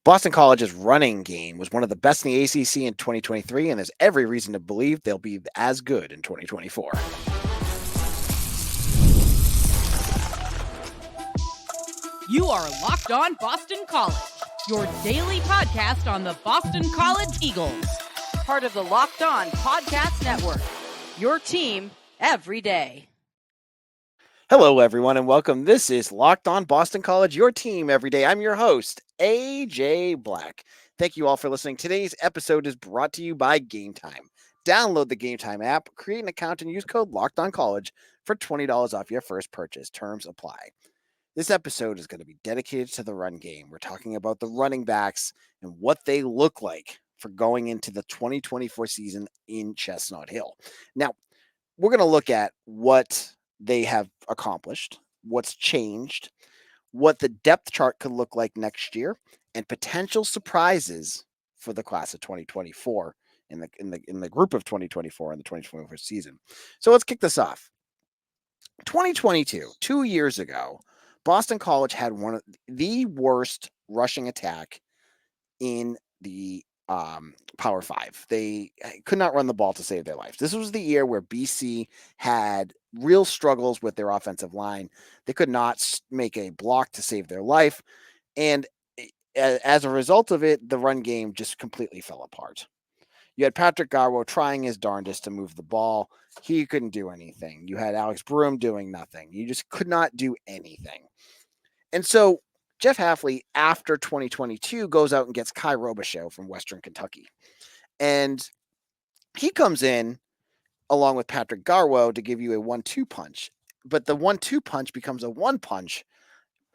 Boston College's running game was one of the best in the ACC in 2023, and there's every reason to believe they'll be as good in 2024. You are Locked On Boston College, your daily podcast on the Boston College Eagles, part of the Locked On Podcast Network, your team every day. Hello, everyone, and welcome. This is Locked On Boston College, your team every day. I'm your host, AJ Black. Thank you all for listening. Today's episode is brought to you by Game Time. Download the Game Time app, create an account, and use code Locked On College for $20 off your first purchase. Terms apply. This episode is going to be dedicated to the run game. We're talking about the running backs and what they look like for going into the 2024 season in Chestnut Hill. Now, we're going to look at what they have accomplished, what's changed, what the depth chart could look like next year, and potential surprises for the class of 2024 in the group of 2024 in the 2024 season. So let's kick this off. 2022, 2 years ago, Boston College had one of the worst rushing attack in the Power 5. They could not run the ball to save their lives. This was the year where BC had real struggles with their offensive line. They could not make a block to save their life. And as a result of it, the run game just completely fell apart. You had Patrick Garwo trying his darndest to move the ball. He couldn't do anything. You had Alex Broom doing nothing. You just could not do anything. And so Jeff Hafley, after 2022, goes out and gets Kye Robichaux from Western Kentucky. And he comes in along with Patrick Garwo to give you a 1-2 punch. But the 1-2 punch becomes a 1 punch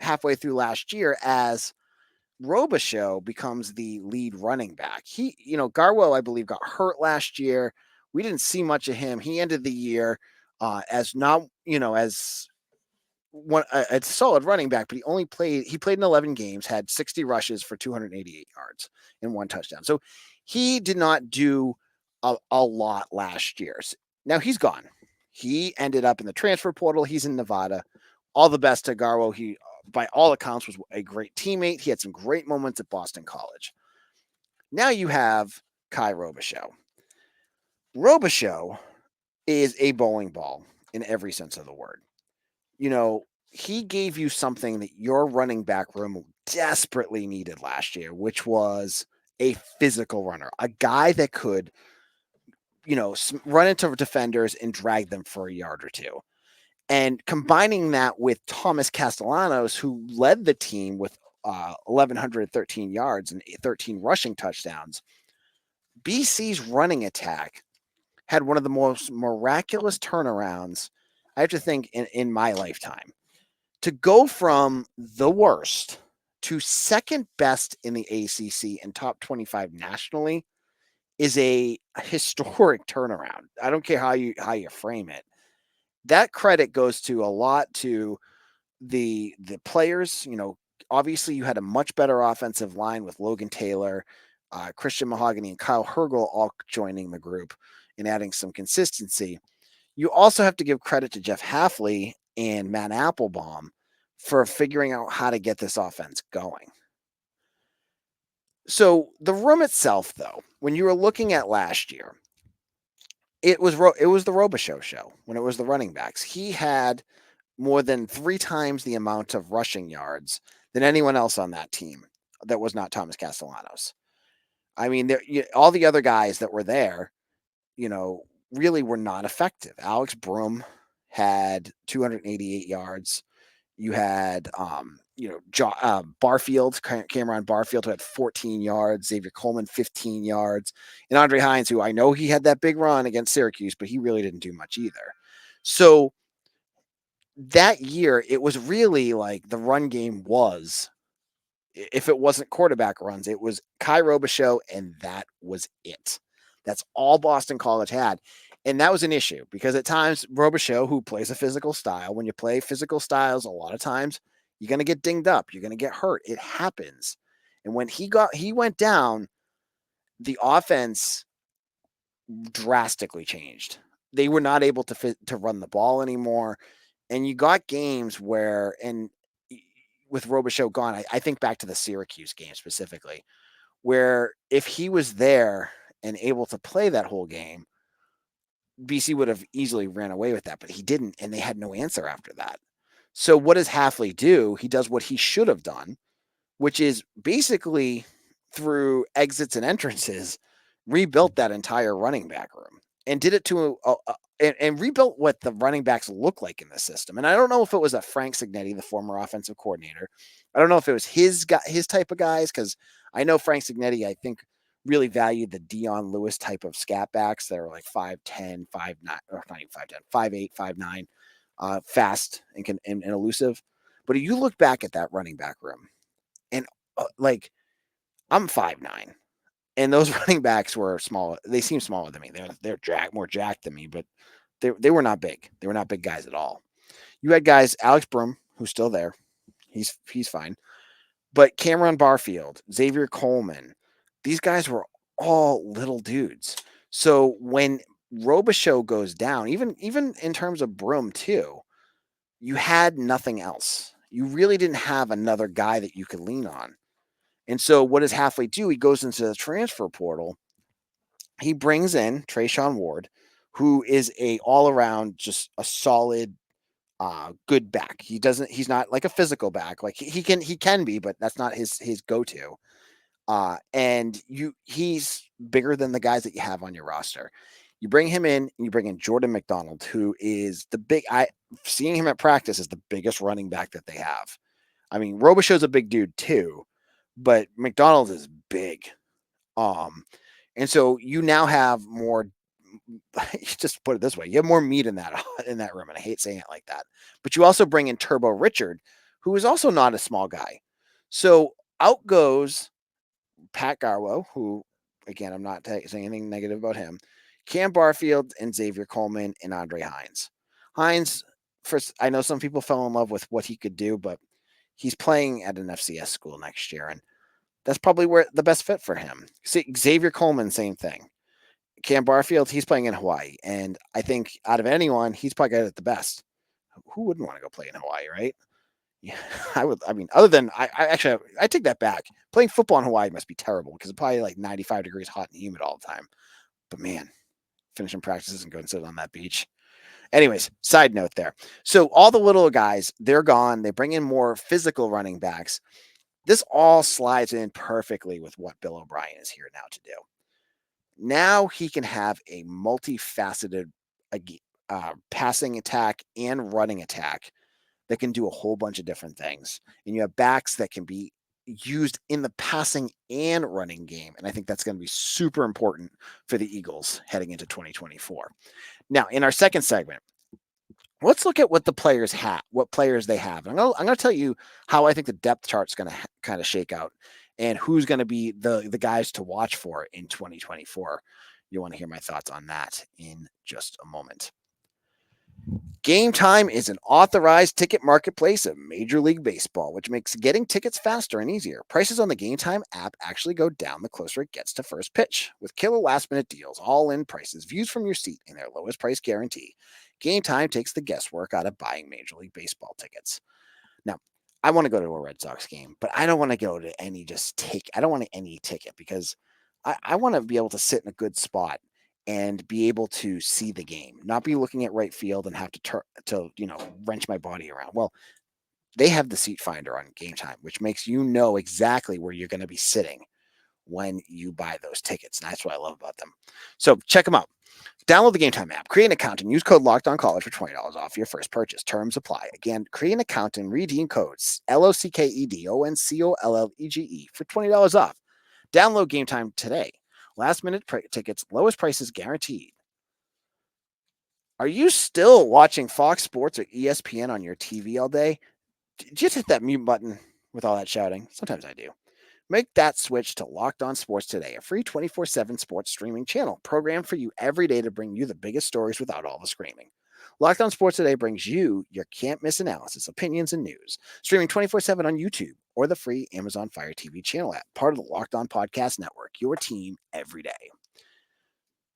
halfway through last year as Robichaux becomes the lead running back. Garwo, I believe, got hurt last year. We didn't see much of him. He ended the year as not, as a solid running back, but he played in 11 games, had 60 rushes for 288 yards and 1 touchdown. So he did not do a lot last year. Now he's gone. He ended up in the transfer portal. He's in Nevada. All the best to Garwo. He, by all accounts, was a great teammate. He had some great moments at Boston College. Now you have Kye Robichaux. Robichaux is a bowling ball in every sense of the word. He gave you something that your running back room desperately needed last year, which was a physical runner, a guy that could, run into defenders and drag them for a yard or two. And combining that with Thomas Castellanos, who led the team with 1,113 yards and 13 rushing touchdowns, BC's running attack had one of the most miraculous turnarounds, I have to think, in my lifetime. To go from the worst to second best in the ACC and top 25 nationally is a historic turnaround. I don't care how you frame it. That credit goes to a lot to the players. Obviously you had a much better offensive line with Logan Taylor, Christian Mahogany, and Kyle Hergel all joining the group and adding some consistency. You also have to give credit to Jeff Hafley and Matt Applebaum for figuring out how to get this offense going. So the room itself, though, when you were looking at last year, it was the Robichaux show when it was the running backs. He had more than 3 times the amount of rushing yards than anyone else on that team that was not Thomas Castellanos. I mean, all the other guys that were there, really were not effective. Alex Broom had 288 yards. You had, Barfield, Cameron Barfield, who had 14 yards, Xavier Coleman, 15 yards, and Andre Hines, who I know he had that big run against Syracuse, but he really didn't do much either. So that year, it was really like the run game was, if it wasn't quarterback runs, it was Kye Robichaux, and that was it. That's all Boston College had. And that was an issue because at times Robichaux, who plays a physical style, when you play physical styles, a lot of times you're going to get dinged up. You're going to get hurt. It happens. And when he went down, the offense drastically changed. They were not able to run the ball anymore. And you got games where, and with Robichaux gone, I think back to the Syracuse game specifically, where if he was there and able to play that whole game, BC would have easily ran away with that, but he didn't, and they had no answer after that. So what does Hafley do? He does what he should have done, which is basically through exits and entrances, rebuilt that entire running back room and did it to and rebuilt what the running backs look like in the system. And I don't know if it was a Frank Signetti, the former offensive coordinator. I don't know if it was his type of guys, because I know Frank Signetti, I think, really valued the Dion Lewis type of scat backs that are like 5'10, 5'9, or not even 5'10, 5'8, 5'9, fast and elusive. But if you look back at that running back room, and like I'm 5'9", and those running backs were small. They seem smaller than me. They're more jacked than me, but they were not big. They were not big guys at all. You had guys, Alex Broom, who's still there. He's fine. But Cameron Barfield, Xavier Coleman, these guys were all little dudes. So when Robichaux goes down, even in terms of Broom too, you had nothing else. You really didn't have another guy that you could lean on. And so what does Hafley do? He goes into the transfer portal. He brings in Treshaun Ward, who is a all-around, just a solid, good back. He's not like a physical back. Like he can be, but that's not his go-to. And he's bigger than the guys that you have on your roster. You bring him in, and you bring in Jordan McDonald, who is seeing him at practice is the biggest running back that they have. I mean, Robichaux's a big dude too, but McDonald is big. And so you now have more. Just put it this way: you have more meat in that room, and I hate saying it like that. But you also bring in Turbo Richard, who is also not a small guy. So out goes Pat Garwo, who, again, I'm not saying anything negative about him. Cam Barfield and Xavier Coleman and Andre Hines. Hines, first, I know some people fell in love with what he could do, but he's playing at an FCS school next year, and that's probably where the best fit for him. See, Xavier Coleman, same thing. Cam Barfield, he's playing in Hawaii, and I think out of anyone, he's probably got it the best. Who wouldn't want to go play in Hawaii, right? Yeah, I would. I mean, other than I take that back. Playing football in Hawaii must be terrible because it's probably like 95 degrees, hot and humid all the time. But man, finishing practices and going to sit on that beach. Anyways, side note there. So all the little guys, they're gone. They bring in more physical running backs. This all slides in perfectly with what Bill O'Brien is here now to do. Now he can have a multifaceted passing attack and running attack that can do a whole bunch of different things. And you have backs that can be used in the passing and running game. And I think that's going to be super important for the Eagles heading into 2024. Now, in our second segment, let's look at what the players have, what players they have. And I'm going to tell you how I think the depth chart's going to kind of shake out and who's going to be the guys to watch for in 2024. You'll want to hear my thoughts on that in just a moment. Game Time is an authorized ticket marketplace of Major League Baseball, which makes getting tickets faster and easier. Prices on the Game Time app actually go down the closer it gets to first pitch, with killer last-minute deals, all-in prices, views from your seat, and their lowest price guarantee. Game Time takes the guesswork out of buying Major League Baseball tickets. Now, I want to go to a Red Sox game, but I don't want to go to I don't want any ticket because I want to be able to sit in a good spot and be able to see the game, not be looking at right field and have to wrench my body around. Well, they have the seat finder on Game Time, which makes you know exactly where you're going to be sitting when you buy those tickets. And that's what I love about them. So check them out. Download the Game Time app, create an account, and use code LOCKEDONCollege for $20 off your first purchase. Terms apply. Again, create an account and redeem codes LOCKEDONCOLLEGE for $20 off. Download Game Time today. Last minute tickets, lowest prices guaranteed. Are you still watching Fox Sports or ESPN on your TV all day? Did you just hit that mute button with all that shouting? Sometimes I do. Make that switch to Locked On Sports today, a free 24/7 sports streaming channel programmed for you every day to bring you the biggest stories without all the screaming. Locked On Sports Today brings you your can't-miss analysis, opinions, and news, streaming 24/7 on YouTube or the free Amazon Fire TV channel app, part of the Locked On Podcast Network, your team every day.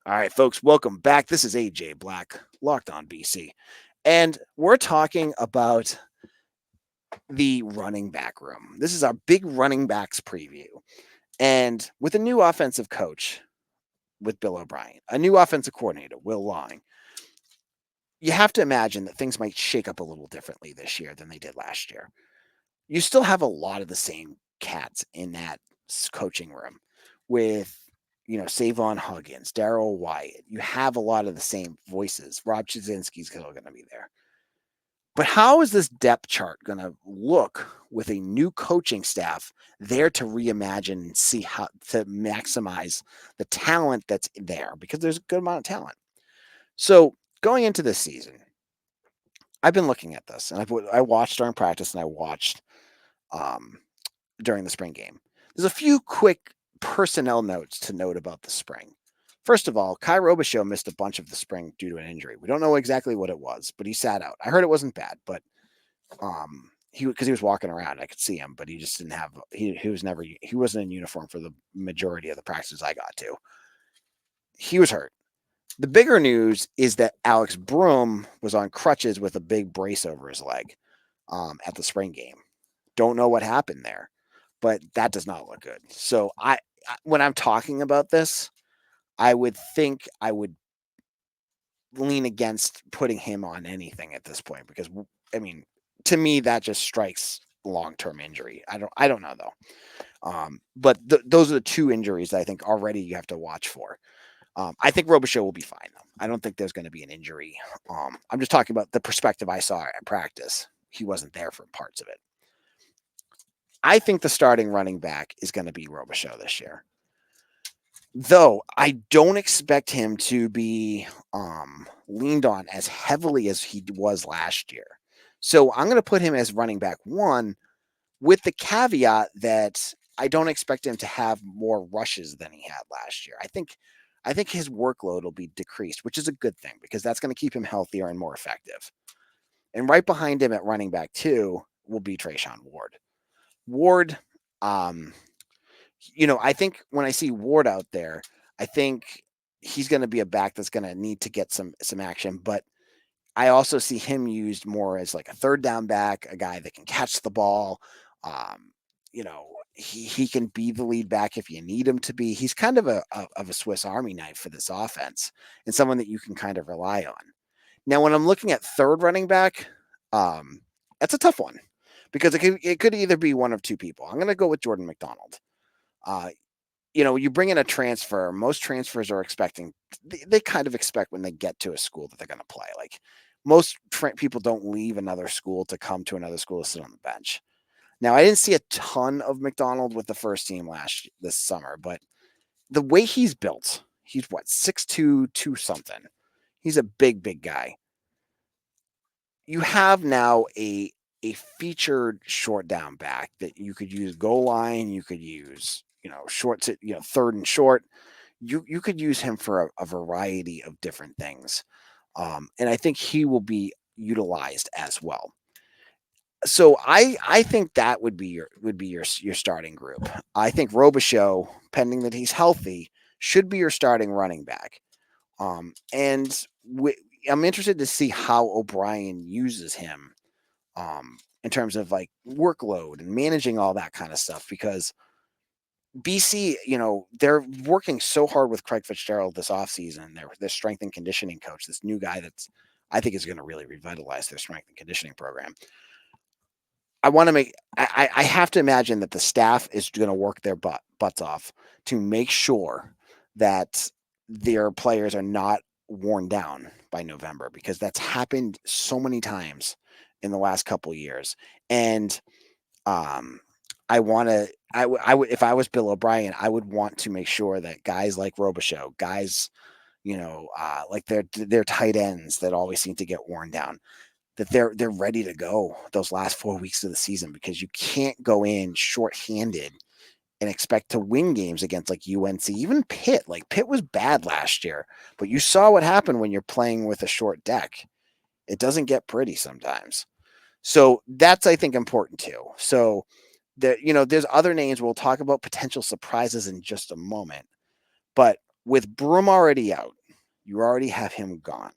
All right, folks, welcome back. This is AJ Black, Locked On BC, and we're talking about the running back room. This is our big running backs preview. And with a new offensive coach with Bill O'Brien, a new offensive coordinator, Will Long, you have to imagine that things might shake up a little differently this year than they did last year. You still have a lot of the same cats in that coaching room with, Savon Huggins, Darryl Wyatt. You have a lot of the same voices. Rob Chazinski's still going to be there. But how is this depth chart going to look with a new coaching staff there to reimagine and see how to maximize the talent that's there? Because there's a good amount of talent. So going into this season, I've been looking at this, and I watched during practice, and I watched during the spring game. There's a few quick personnel notes to note about the spring. First of all, Kye Robichaux missed a bunch of the spring due to an injury. We don't know exactly what it was, but he sat out. I heard it wasn't bad, but he was walking around, I could see him, but he just didn't have he wasn't in uniform for the majority of the practices I got to. He was hurt. The bigger news is that Alex Broom was on crutches with a big brace over his leg at the spring game. Don't know what happened there, but that does not look good. So when I'm talking about this, I would think I would lean against putting him on anything at this point because, I mean, to me that just strikes long-term injury. I don't know though. But those are the two injuries that I think already you have to watch for. I think Robichaux will be fine though. I don't think there's going to be an injury. I'm just talking about the perspective I saw at practice. He wasn't there for parts of it. I think the starting running back is going to be Robichaux this year. Though I don't expect him to be leaned on as heavily as he was last year. So I'm going to put him as running back one with the caveat that I don't expect him to have more rushes than he had last year. I think his workload will be decreased, which is a good thing because that's going to keep him healthier and more effective. And right behind him at running back two will be Treshaun Ward. Ward, I think when I see Ward out there, I think he's going to be a back that's going to need to get some action. But I also see him used more as like a third down back, a guy that can catch the ball. He can be the lead back if you need him to be. He's kind of a Swiss Army knife for this offense and someone that you can kind of rely on. Now, when I'm looking at third running back, that's a tough one because it could either be one of two people. I'm going to go with Jordan McDonald. You bring in a transfer. Most transfers are expecting, they kind of expect when they get to a school that they're going to play. Like most people don't leave another school to come to another school to sit on the bench. Now, I didn't see a ton of McDonald with the first team this summer, but the way he's built, he's 6'2", 2 something. He's a big, big guy. You have now a featured short down back that you could use goal line. You could use, short to, third and short. You could use him for a variety of different things. And I think he will be utilized as well. So I think that would be your starting group. I think Robichaux, pending that he's healthy, should be your starting running back. And I'm interested to see how O'Brien uses him in terms of like workload and managing all that kind of stuff because BC, they're working so hard with Craig Fitzgerald this offseason. Their strength and conditioning coach, this new guy I think is going to really revitalize their strength and conditioning program. I have to imagine that the staff is going to work their butts off to make sure that their players are not worn down by November because that's happened so many times in the last couple of years. And I would, if I was Bill O'Brien, I would want to make sure that guys like Robichaux, guys, like their tight ends that always seem to get worn down, that they're ready to go those last 4 weeks of the season because you can't go in shorthanded and expect to win games against like UNC, even Pitt. Like Pitt was bad last year, but you saw what happened when you're playing with a short deck. It doesn't get pretty sometimes. So that's, I think, important too. So there's other names. We'll talk about potential surprises in just a moment. But with Broom already out, you already have him gone.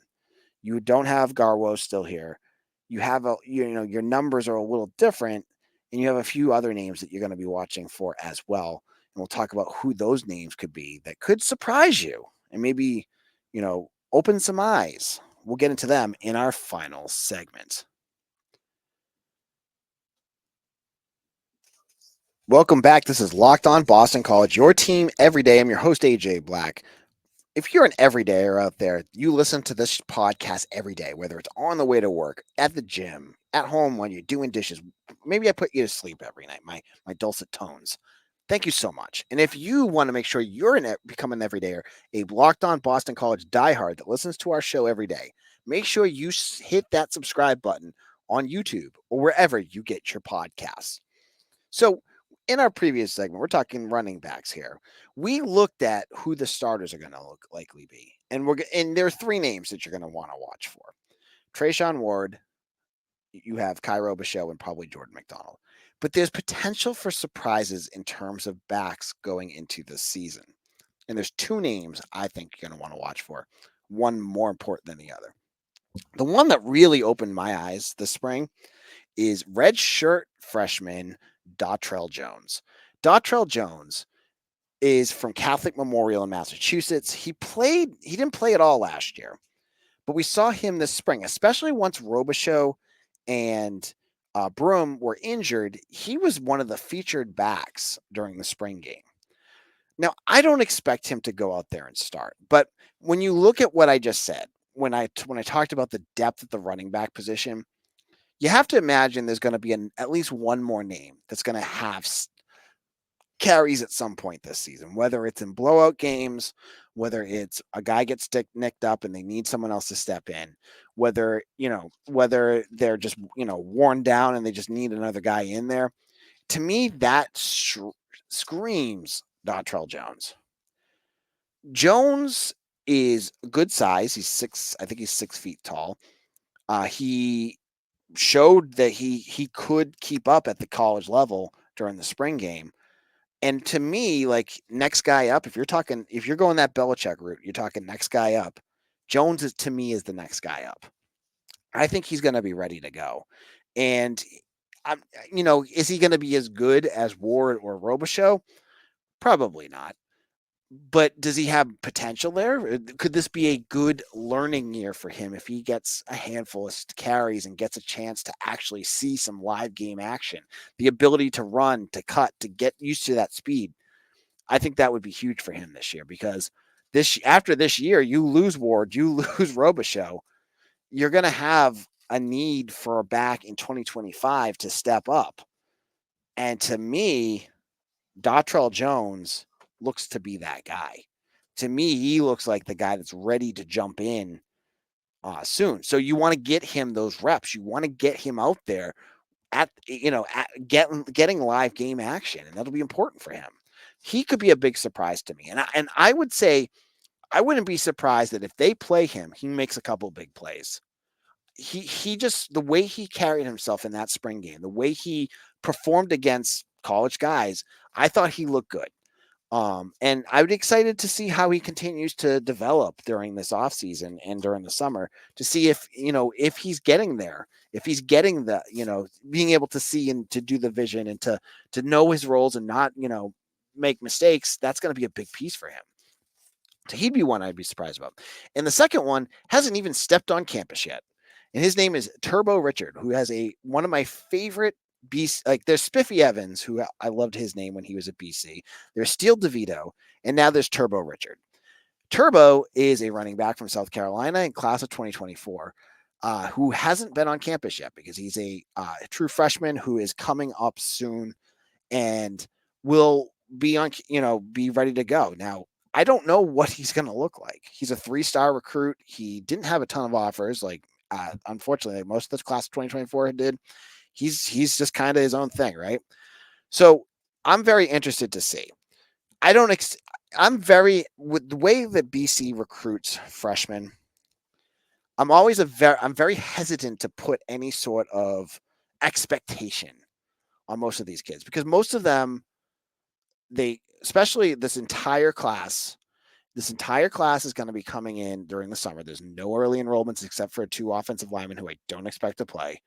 You don't have Garwo still here. you have your numbers are a little different, and you have a few other names that you're going to be watching for as well. And we'll talk about who those names could be that could surprise you and maybe, open some eyes. We'll get into them in our final segment. Welcome back. This is Locked On Boston College, your team every day. I'm your host, AJ Black. If you're an everydayer out there, you listen to this podcast every day, whether it's on the way to work, at the gym, at home when you're doing dishes. Maybe I put you to sleep every night, my dulcet tones. Thank you so much. And if you want to make sure you're become an everydayer, a Locked On Boston College diehard that listens to our show every day, make sure you hit that subscribe button on YouTube or wherever you get your podcasts. So, in our previous segment, we're talking running backs here. We looked at who the starters are going to likely be, and there are three names that you're going to want to watch for: Treshaun Ward, you have Kye Robichaux, and probably Jordan McDonald. But there's potential for surprises in terms of backs going into this season, and there's two names I think you're going to want to watch for. One more important than the other. The one that really opened my eyes this spring is redshirt freshman Datrell Jones. Datrell Jones is from Catholic Memorial in Massachusetts. He didn't play at all last year, but we saw him this spring, especially once Robichaux and Broom were injured. He was one of the featured backs during the spring game. Now, I don't expect him to go out there and start, but when you look at what I just said, when I talked about the depth at the running back position, you have to imagine there's going to be at least one more name that's going to have carries at some point this season, whether it's in blowout games, whether it's a guy gets nicked up and they need someone else to step in, whether they're just, worn down and they just need another guy in there. To me, that screams Datrell Jones. Jones is a good size. I think he's 6 feet tall. He showed that he could keep up at the college level during the spring game. And to me, like, next guy up, if you're going that Belichick route, you're talking next guy up. Jones is the next guy up. I think he's going to be ready to go. And is he going to be as good as Ward or Robichaux? Probably not. But does he have potential there? Could this be a good learning year for him if he gets a handful of carries and gets a chance to actually see some live game action? The ability to run, to cut, to get used to that speed. I think that would be huge for him this year, because after this year, you lose Ward, you lose Robichaux. You're going to have a need for a back in 2025 to step up. And to me, Datrell Jones looks to be that guy. To me, he looks like the guy that's ready to jump in soon. So you want to get him those reps. You want to get him out there getting live game action, and that'll be important for him. He could be a big surprise to me, and I would say I wouldn't be surprised that if they play him, he makes a couple big plays. He just, the way he carried himself in that spring game, the way he performed against college guys, I thought he looked good. And I would be excited to see how he continues to develop during this offseason and during the summer, to see if he's getting there, if he's getting the, being able to see and to do the vision and to know his roles and not, make mistakes. That's going to be a big piece for him. So he'd be one I'd be surprised about. And the second one hasn't even stepped on campus yet. And his name is Turbo Richard, who has one of my favorite BC, like, there's Spiffy Evans, who I loved his name when he was at BC. There's Steele DeVito, and now there's Turbo Richard. Turbo is a running back from South Carolina in class of 2024, who hasn't been on campus yet because he's a true freshman who is coming up soon and will be be ready to go. Now, I don't know what he's going to look like. He's a 3-star recruit. He didn't have a ton of offers, unfortunately, most of the class of 2024 did. He's just kind of his own thing, right? So I'm very interested to see. I'm very, with the way that BC recruits freshmen, I'm very hesitant to put any sort of expectation on most of these kids, because most of them, especially this entire class, This entire class is going to be coming in during the summer. There's no early enrollments except for 2 offensive linemen who I don't expect to play.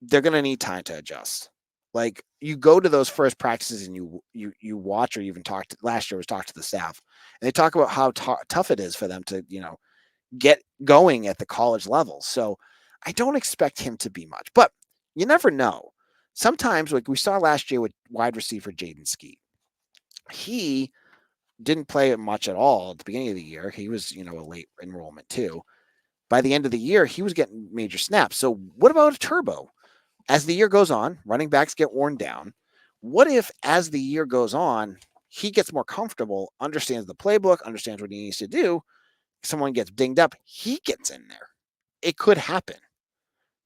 They're going to need time to adjust. Like, you go to those first practices and you watch, or even last year was talk to the staff, and they talk about how tough it is for them to, get going at the college level. So I don't expect him to be much, but you never know. Sometimes, like we saw last year with wide receiver Jaden Skeet, he didn't play much at all at the beginning of the year. He was, a late enrollment too. By the end of the year, he was getting major snaps. So what about a turbo? As the year goes on, running backs get worn down. What if, as the year goes on, he gets more comfortable, understands the playbook, understands what he needs to do, someone gets dinged up, he gets in there. It could happen.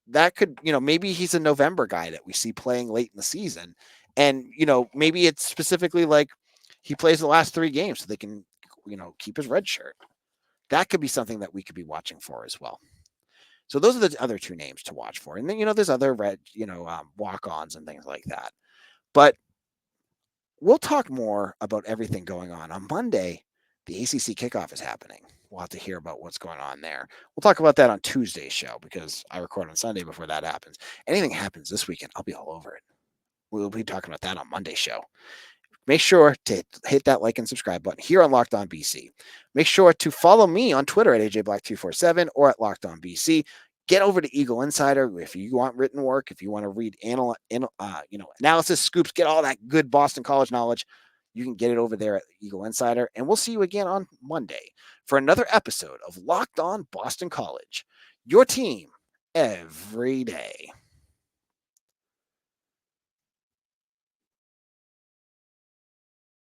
That could, maybe he's a November guy that we see playing late in the season. And, maybe it's specifically like he plays the last 3 games so they can, keep his red shirt. That could be something that we could be watching for as well. So those are the other 2 names to watch for. And then, there's other walk-ons and things like that. But we'll talk more about everything going on Monday. The ACC kickoff is happening. We'll have to hear about what's going on there. We'll talk about that on Tuesday's show because I record on Sunday before that happens. Anything happens this weekend, I'll be all over it. We'll be talking about that on Monday's show. Make sure to hit that like and subscribe button here on Locked On BC. Make sure to follow me on Twitter at AJBlack247 or at Locked On BC. Get over to Eagle Insider if you want written work, if you want to read analysis, scoops, get all that good Boston College knowledge. You can get it over there at Eagle Insider. And we'll see you again on Monday for another episode of Locked On Boston College, your team every day.